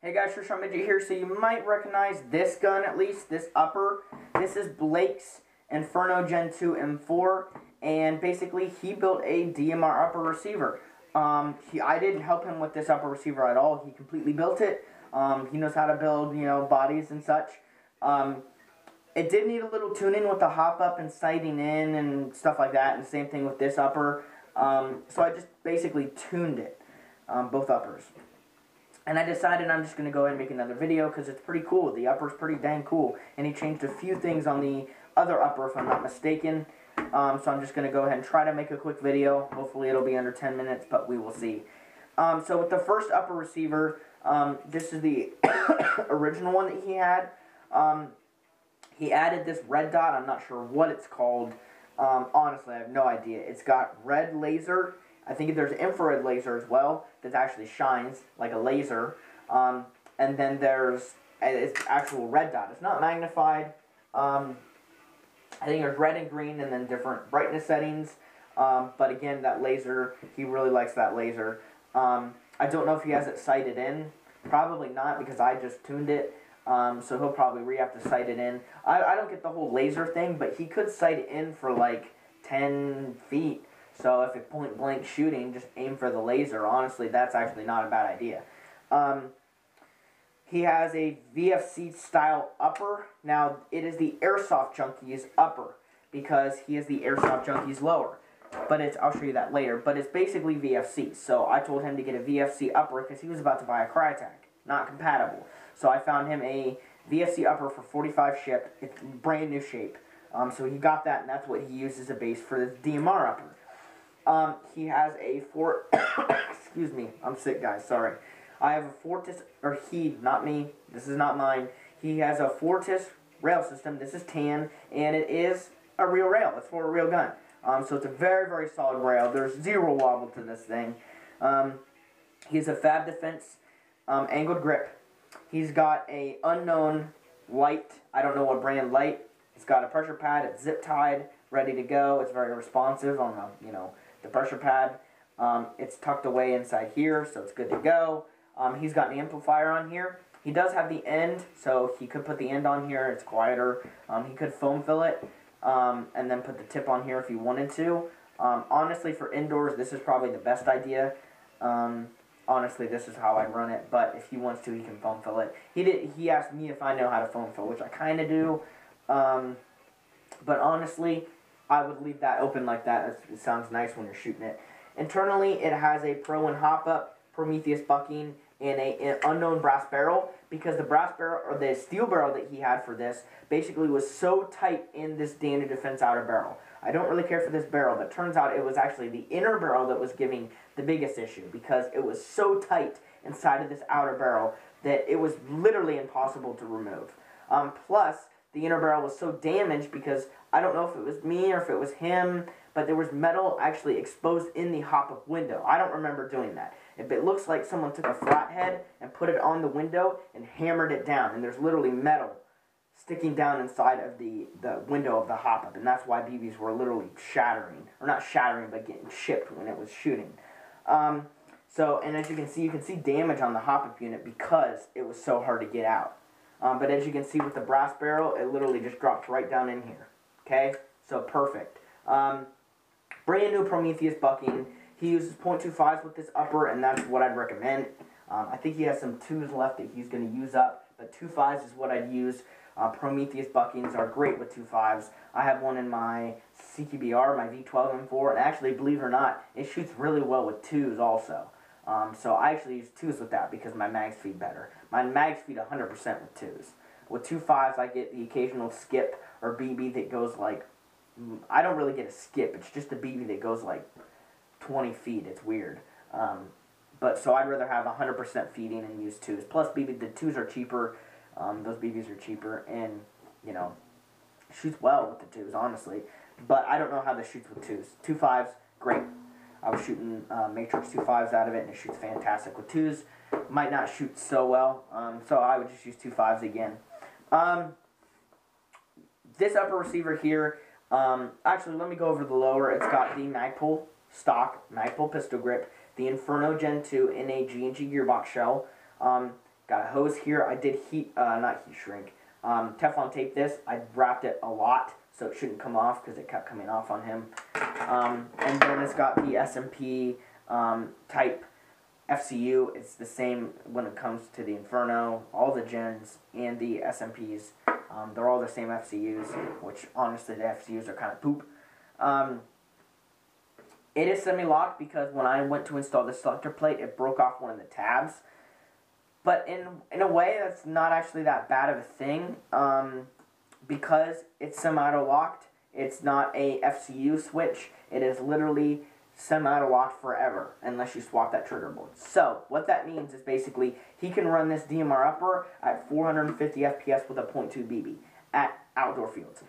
Hey guys, Sean Midget here. So you might recognize this gun, at least this upper. This is Blake's Inferno Gen 2 M4, and basically he built a DMR upper receiver. I didn't help him with this upper receiver at all. He completely built it. He knows how to build, bodies and such. It did need a little tuning with the hop up and sighting in and stuff like that, and the same thing with this upper. So I just basically tuned it, both uppers. And I decided I'm just going to go ahead and make another video because it's pretty cool. The upper's pretty dang cool. And he changed a few things on the other upper, if I'm not mistaken. So I'm just going to go ahead and try to make a quick video. Hopefully it'll be under 10 minutes, but we will see. So with the first upper receiver, this is the original one that he had. He added this red dot. I'm not sure what it's called. Honestly, I have no idea. It's got red laser. I think there's infrared laser as well that actually shines like a laser. And then there's it's actual red dot. It's not magnified. I think there's red and green and then different brightness settings. But again, that laser, he really likes that laser. I don't know if he has it sighted in. Probably not because I just tuned it. So he'll probably re-have to sight it in. I don't get the whole laser thing, but he could sight it in for like 10 feet. So if it's point blank shooting, just aim for the laser. Honestly, that's actually not a bad idea. He has a VFC style upper. Now, it is the Airsoft Junkies upper because he is the Airsoft Junkies lower. But I'll show you that later, but it's basically VFC. So I told him to get a VFC upper because he was about to buy a Crytek. Not compatible. So I found him a VFC upper for 45 shipped. It's brand new shape. So he got that, and that's what he used as a base for this DMR upper. He has a excuse me, I'm sick, guys, sorry. I have a Fortis, or he, not me, this is not mine. He has a Fortis rail system. This is tan, and it is a real rail. It's for a real gun. So it's a very, very solid rail. There's zero wobble to this thing. He has a Fab Defense angled grip. He's got a unknown light. I don't know what brand light. It's got a pressure pad. It's zip tied, ready to go. It's very responsive on the pressure pad. It's tucked away inside here, so it's good to go. He's got an amplifier on here. He does have the end, so he could put the end on here. It's quieter. He could foam fill it and then put the tip on here if he wanted to. Honestly, for indoors, this is probably the best idea. Honestly, this is how I'd run it, but if he wants to, he can foam fill it. He asked me if I know how to foam fill, which I kind of do. But honestly, I would leave that open like that. It sounds nice when you're shooting it. Internally, it has a Pro and hop-up Prometheus bucking and an unknown brass barrel, because the brass barrel, or the steel barrel that he had for this, basically was so tight in this Dander Defense outer barrel. I don't really care for this barrel, but turns out it was actually the inner barrel that was giving the biggest issue, because it was so tight inside of this outer barrel that it was literally impossible to remove. Plus, the inner barrel was so damaged because I don't know if it was me or if it was him, but there was metal actually exposed in the hop-up window. I don't remember doing that. It looks like someone took a flathead and put it on the window and hammered it down, and there's literally metal sticking down inside of the window of the hop-up, and that's why BBs were literally shattering, or not shattering, but getting chipped when it was shooting. And as you can see damage on the hop-up unit because it was so hard to get out. But as you can see with the brass barrel, it literally just drops right down in here. Okay? So perfect. Brand new Prometheus bucking. He uses .25s with this upper, and that's what I'd recommend. I think he has some 2s left that he's going to use up, but 2.5s is what I'd use. Prometheus buckings are great with 2.5s. I have one in my CQBR, my V12 M4, and actually, believe it or not, it shoots really well with 2s also. So I actually use 2s with that because my mags feed better. My mags feed 100% with 2s. With 2.5s, I get the occasional skip or BB that goes like, I don't really get a skip, it's just a BB that goes like 20 feet, it's weird. But so I'd rather have 100% feeding and use 2s. Plus, the 2s are cheaper, those BBs are cheaper, and, shoots well with the 2s, honestly. But I don't know how this shoots with 2s. 2.5s, great. I was shooting Matrix 2.5s out of it, and it shoots fantastic. With 2s, might not shoot so well, so I would just use 2.5s again. This upper receiver here, actually, let me go over the lower. It's got the Magpul stock, Magpul pistol grip, the Inferno Gen 2 in a G&G gearbox shell. Got a hose here. I did not heat shrink, Teflon tape this. I wrapped it a lot, so it shouldn't come off because it kept coming off on him. And then it's got the SMP type FCU. It's the same when it comes to the Inferno, all the gens, and the SMPs. They're all the same FCUs, which honestly the FCUs are kind of poop. It is semi-locked because when I went to install the selector plate, it broke off one of the tabs. But in a way, that's not actually that bad of a thing, because it's semi-auto locked. It's not a FCU switch. It is literally semi-auto locked forever, unless you swap that trigger board. So, what that means is basically, he can run this DMR upper at 450 FPS with a .2 BB at outdoor fields.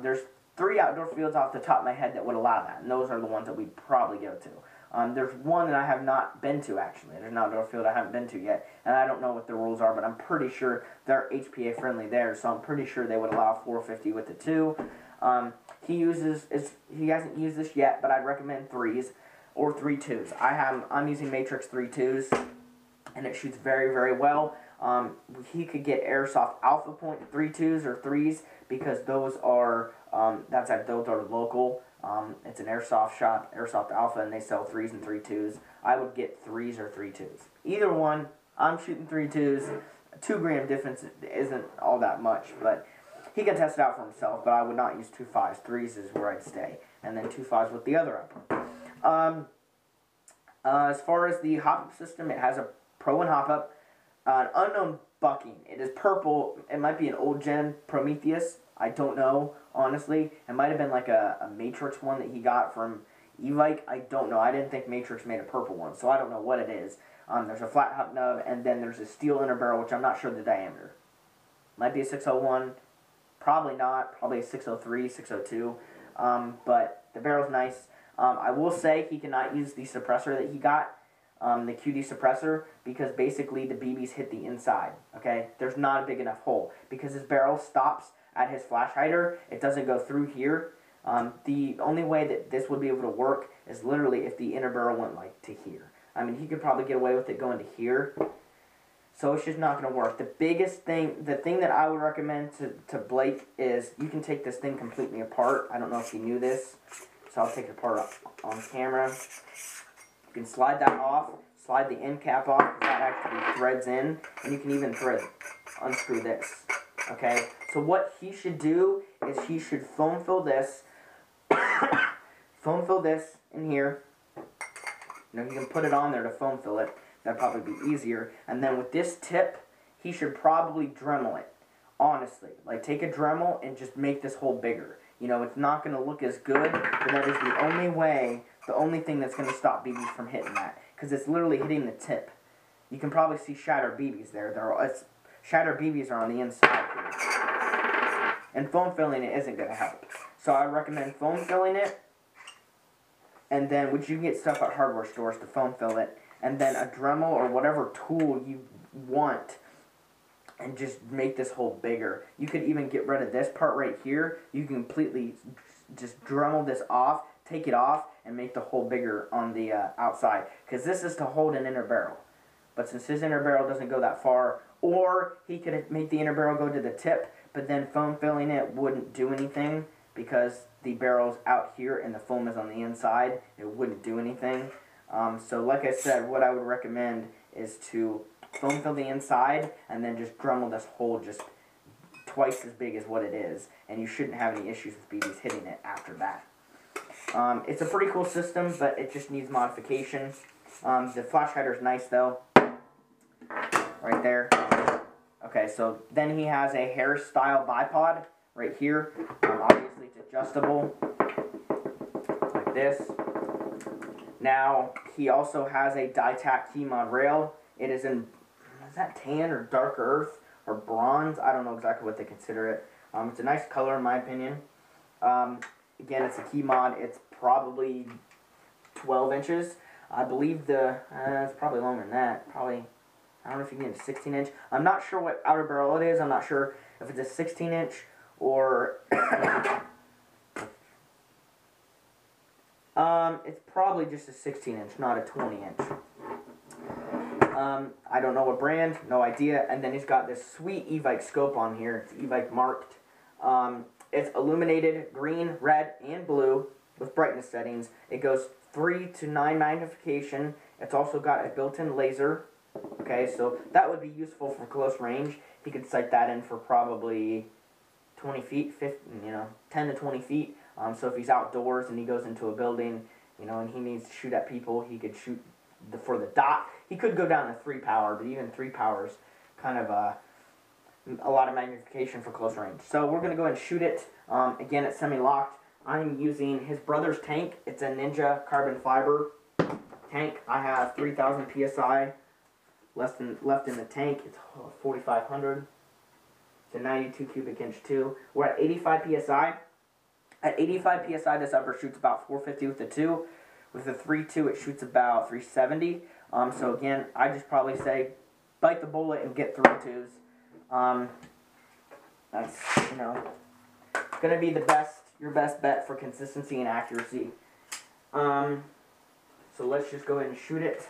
There's 3 outdoor fields off the top of my head that would allow that, and those are the ones that we'd probably go to. There's one that I have not been to, actually. There's an outdoor field I haven't been to yet, and I don't know what the rules are, but I'm pretty sure they're HPA friendly there, so I'm pretty sure they would allow 450 with the 2. He hasn't used this yet, but I'd recommend 3s or 3 2s. I'm using Matrix 3 2s, and it shoots very, very well. He could get Airsoft Alpha Point 3 2s or 3s, because those are those are local. It's an airsoft shop, Airsoft Alpha, and they sell 3s and 3 2s. I would get 3s or 3 2s. Either one. I'm shooting 3 2s. A 2 gram difference isn't all that much, but he can test it out for himself. But I would not use 2 5s. 3s is where I'd stay, and then 2 5s with the other upper. As far as the hop-up system, it has a Pro and hop-up, an unknown bucking. It is purple. It might be an old gen Prometheus. I don't know, honestly. It might have been like a Matrix one that he got from Evike. I don't know. I didn't think Matrix made a purple one, so I don't know what it is. There's a flat hub nub, and then there's a steel inner barrel, which I'm not sure the diameter. Might be a 601. Probably not. Probably a 603, 602. But the barrel's nice. I will say he cannot use the suppressor that he got, the QD suppressor, because basically the BBs hit the inside. Okay? There's not a big enough hole, because his barrel stops at his flash hider. It doesn't go through here. The only way that this would be able to work is literally if the inner barrel went like to here. I mean, he could probably get away with it going to here. So it's just not going to work. The biggest thing, the thing that I would recommend to Blake is you can take this thing completely apart. I don't know if you knew this, so I'll take it apart on camera. You can slide that off, slide the end cap off, because that actually threads in, and you can even unscrew this. Okay, so what he should do is he should foam fill this, in here. You know, you can put it on there to foam fill it. That'd probably be easier. And then with this tip, he should probably Dremel it. Honestly, like take a Dremel and just make this hole bigger. You know, it's not going to look as good, but that is the only way, the only thing that's going to stop BBs from hitting that, because it's literally hitting the tip. You can probably see shattered BBs there. Shattered BBs are on the inside here. And foam filling it isn't going to help. So I recommend foam filling it, and then, which you can get stuff at hardware stores to foam fill it, and then a Dremel or whatever tool you want, and just make this hole bigger. You could even get rid of this part right here. You can completely just Dremel this off, take it off, and make the hole bigger on the outside, because this is to hold an inner barrel. But since his inner barrel doesn't go that far, or he could make the inner barrel go to the tip, but then foam filling it wouldn't do anything because the barrel's out here and the foam is on the inside. It wouldn't do anything. So like I said, what I would recommend is to foam fill the inside and then just Dremel this hole just twice as big as what it is, and you shouldn't have any issues with BBs hitting it after that. It's a pretty cool system, but it just needs modification. The flash hider is nice though. Right there. Okay, so then he has a hairstyle bipod right here. Obviously it's adjustable like this. Now he also has a Dytac key mod rail. It is in, is that tan or dark earth or bronze? I don't know exactly what they consider it. It's a nice color in my opinion. Again, it's a key mod. It's probably 12 inches. I believe it's probably longer than that. Probably, I don't know if you can get a 16 inch. I'm not sure what outer barrel it is. I'm not sure if it's a 16 inch or it's probably just a 16 inch, not a 20 inch. I don't know what brand, no idea. And then he's got this sweet Evite scope on here. It's Evite marked. It's illuminated green, red, and blue with brightness settings. It goes 3 to 9 magnification. It's also got a built-in laser. Okay, so that would be useful for close range. He could sight that in for probably 20 feet, 10 to 20 feet. So if he's outdoors and he goes into a building, and he needs to shoot at people, he could shoot for the dot. He could go down to 3 power, but even 3 power is kind of a lot of magnification for close range. So we're going to go ahead and shoot it. Again, it's semi-locked. I'm using his brother's tank. It's a Ninja carbon fiber tank. I have 3,000 PSI left in the tank. It's 4,500. It's a 92 cubic inch too. We're at 85 PSI. At 85 PSI, this upper shoots about 450 with the 2. With the 3.2, it shoots about 370. So again, I just probably say bite the bullet and get 3.2s. That's, going to be your best bet for consistency and accuracy. So let's just go ahead and shoot it.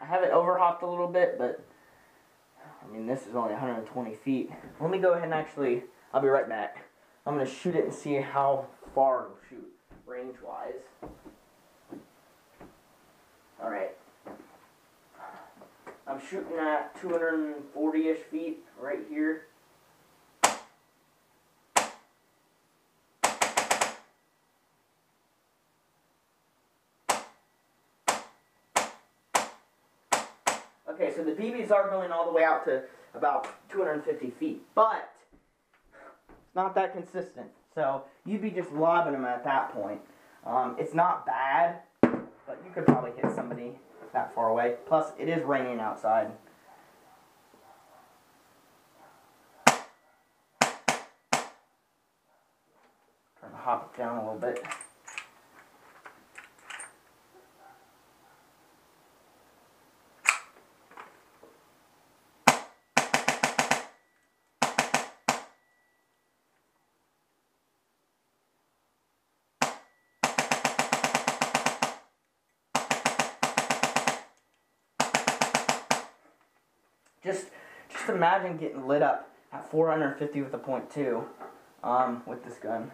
I have it overhopped a little bit, but this is only 120 feet. Let me go ahead and I'll be right back. I'm going to shoot it and see how far it'll shoot range-wise. Alright. I'm shooting at 240-ish feet right here. Okay, so the BBs are going all the way out to about 250 feet, but it's not that consistent. So you'd be just lobbing them at that point. It's not bad, but you could probably hit somebody that far away. Plus, it is raining outside. Trying to hop it down a little bit. Just imagine getting lit up at 450 with a .2 with this gun.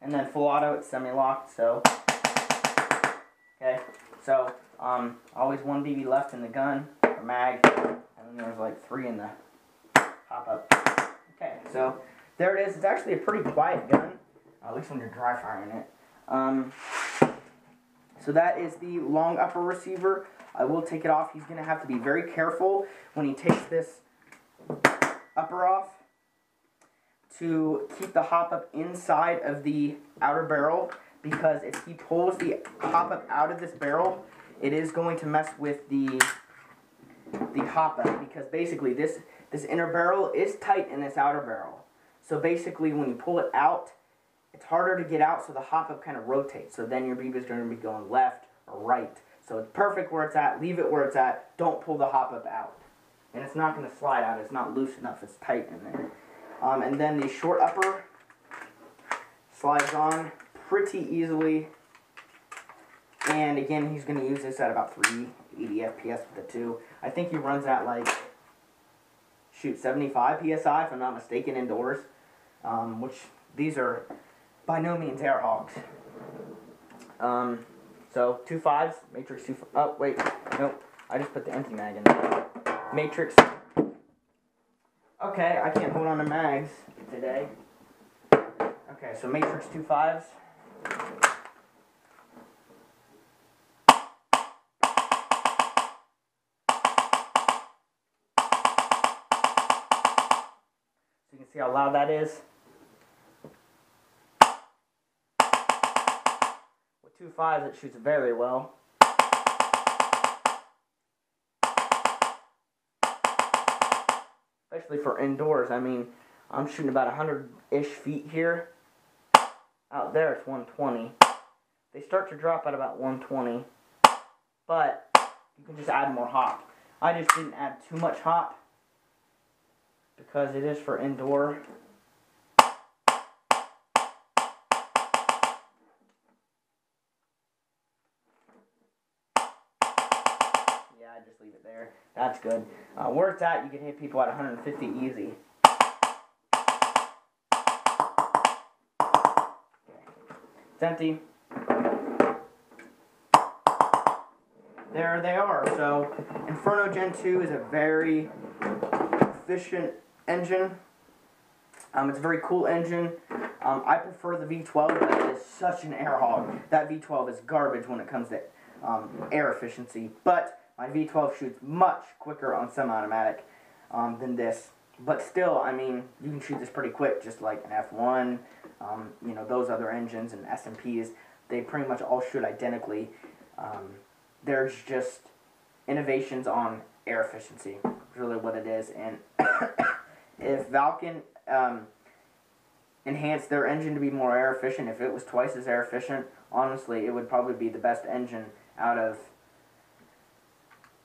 And then full auto, it's semi-locked, so. Okay, so always 1 BB left in the gun, or mag, and then there's like 3 in the pop-up. Okay, so there it is. It's actually a pretty quiet gun, at least when you're dry firing it. So that is the long upper receiver. I will take it off. He's going to have to be very careful when he takes this upper off to keep the hop-up inside of the outer barrel, because if he pulls the hop-up out of this barrel, it is going to mess with the hop-up, because basically this inner barrel is tight in this outer barrel. So basically when you pull it out, it's harder to get out, so the hop-up kind of rotates. So then your BB is going to be going left or right. So it's perfect where it's at. Leave it where it's at. Don't pull the hop-up out. And it's not going to slide out. It's not loose enough. It's tight in there. And then the short upper slides on pretty easily. And again, he's going to use this at about 380 FPS with the 2. I think he runs at like, 75 PSI if I'm not mistaken indoors. Which these are by no means air hogs. So 2.5s, Matrix 2. Oh wait, nope. I just put the empty mag in there. Matrix. Okay, I can't hold on to mags today. Okay, so Matrix 2.5s. So you can see how loud that is. 2.5s, it shoots very well. especially for indoors. I mean, I'm shooting about 100-ish feet here. Out there it's 120. They start to drop at about 120, but you can just add more hop. I just didn't add too much hop because it is for indoor. Yeah, I just leave it there. That's good. Where it's at, you can hit people at 150 easy. It's empty. There they are. So, Inferno Gen 2 is a very efficient engine. It's a very cool engine. I prefer the V12, but it is such an air hog. That V12 is garbage when it comes to air efficiency. But my V12 shoots much quicker on semi-automatic than this. But still, I mean, you can shoot this pretty quick, just like an F1. You know, those other engines and S&Ps, they pretty much all shoot identically. There's just innovations on air efficiency, really what it is. And if Valken enhanced their engine to be more air efficient, if it was twice as air efficient, honestly, it would probably be the best engine out of...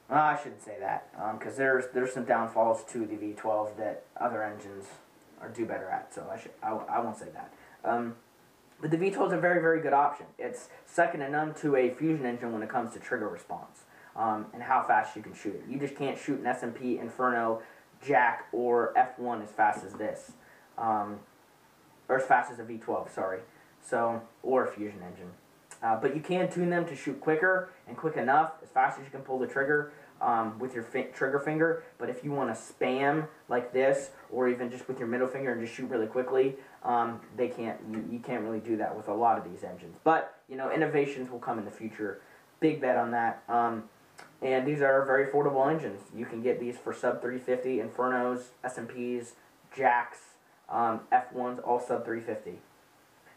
I shouldn't say that, because there's some downfalls to the V12 that other engines do better at, so I won't say that. But the V12 is a very, very good option. It's second to none to a fusion engine when it comes to trigger response and how fast you can shoot it. You just can't shoot an S&P, Inferno, Jack, or F1 as fast as this, or as fast as a V12, sorry. So, or a fusion engine. But you can tune them to shoot quicker and quick enough, as fast as you can pull the trigger with your trigger finger. But if you want to spam like this, or even just with your middle finger and just shoot really quickly, they can't. You can't really do that with a lot of these engines. But you know, innovations will come in the future. Big bet on that. And these are very affordable engines. You can get these for sub 350. Infernos, S&Ps, Jacks, F1s, all sub 350.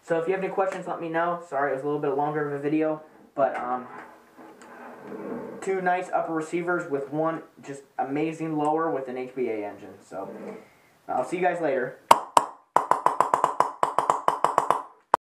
So if you have any questions, let me know. Sorry, it was a little bit longer of a video, but two nice upper receivers with one just amazing lower with an HBA engine. So I'll see you guys later.